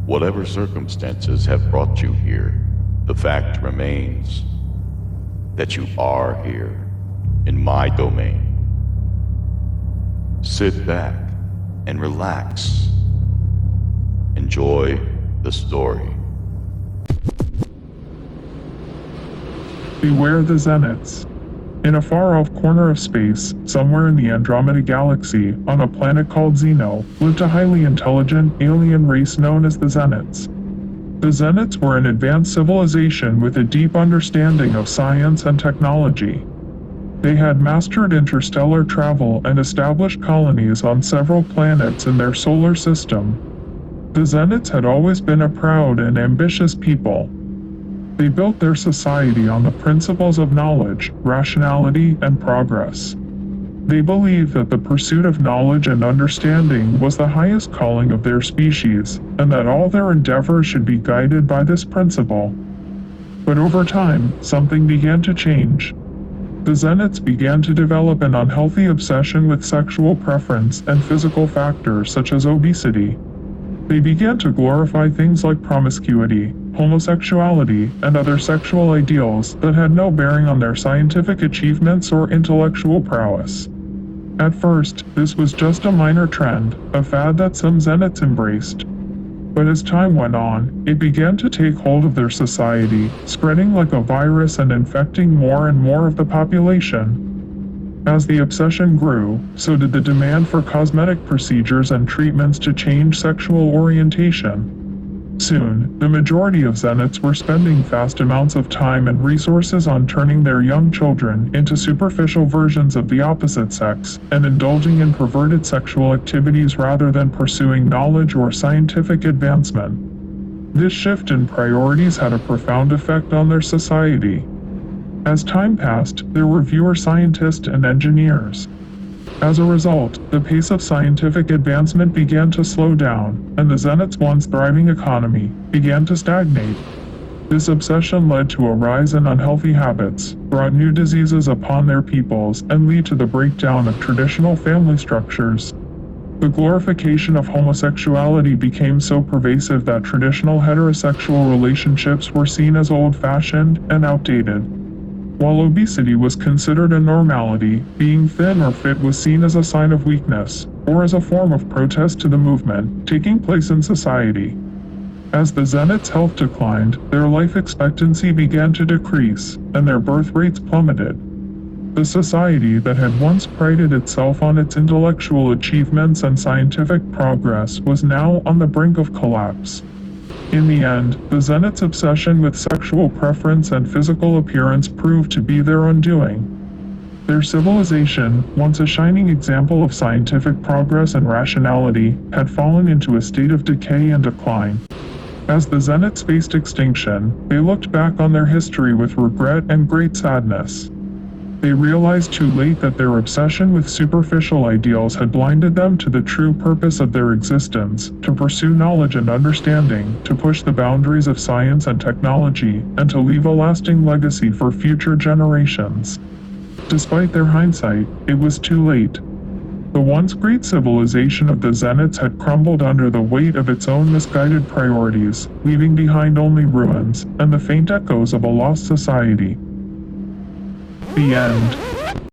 Whatever circumstances have brought you here, the fact remains that you are here, in my domain. Sit back and relax. Enjoy the story. Beware the Xenites. In a far-off corner of space, somewhere in the Andromeda Galaxy, on a planet called Xeno, lived a highly intelligent alien race known as the Xenites. The Xenites were an advanced civilization with a deep understanding of science and technology. They had mastered interstellar travel and established colonies on several planets in their solar system. The Xenites had always been a proud and ambitious people. They built their society on the principles of knowledge, rationality, and progress. They believed that the pursuit of knowledge and understanding was the highest calling of their species, and that all their endeavors should be guided by this principle. But over time, something began to change. The Xenites began to develop an unhealthy obsession with sexual preference and physical factors such as obesity. They began to glorify things like promiscuity, homosexuality, and other sexual ideals that had no bearing on their scientific achievements or intellectual prowess. At first, this was just a minor trend, a fad that some Xenites embraced. But as time went on, it began to take hold of their society, spreading like a virus and infecting more and more of the population. As the obsession grew, so did the demand for cosmetic procedures and treatments to change sexual orientation. Soon, the majority of Xenites were spending vast amounts of time and resources on turning their young children into superficial versions of the opposite sex, and indulging in perverted sexual activities rather than pursuing knowledge or scientific advancement. This shift in priorities had a profound effect on their society. As time passed, there were fewer scientists and engineers. As a result, the pace of scientific advancement began to slow down, and the Xenites' once thriving economy began to stagnate. This obsession led to a rise in unhealthy habits, brought new diseases upon their peoples, and led to the breakdown of traditional family structures. The glorification of homosexuality became so pervasive that traditional heterosexual relationships were seen as old-fashioned and outdated. While obesity was considered a normality, being thin or fit was seen as a sign of weakness, or as a form of protest to the movement taking place in society. As the Xenites' health declined, their life expectancy began to decrease, and their birth rates plummeted. The society that had once prided itself on its intellectual achievements and scientific progress was now on the brink of collapse. In the end, the Xenites' obsession with sexual preference and physical appearance proved to be their undoing. Their civilization, once a shining example of scientific progress and rationality, had fallen into a state of decay and decline. As the Xenites faced extinction, they looked back on their history with regret and great sadness. They realized too late that their obsession with superficial ideals had blinded them to the true purpose of their existence, to pursue knowledge and understanding, to push the boundaries of science and technology, and to leave a lasting legacy for future generations. Despite their hindsight, it was too late. The once great civilization of the Xenites had crumbled under the weight of its own misguided priorities, leaving behind only ruins and the faint echoes of a lost society. The end.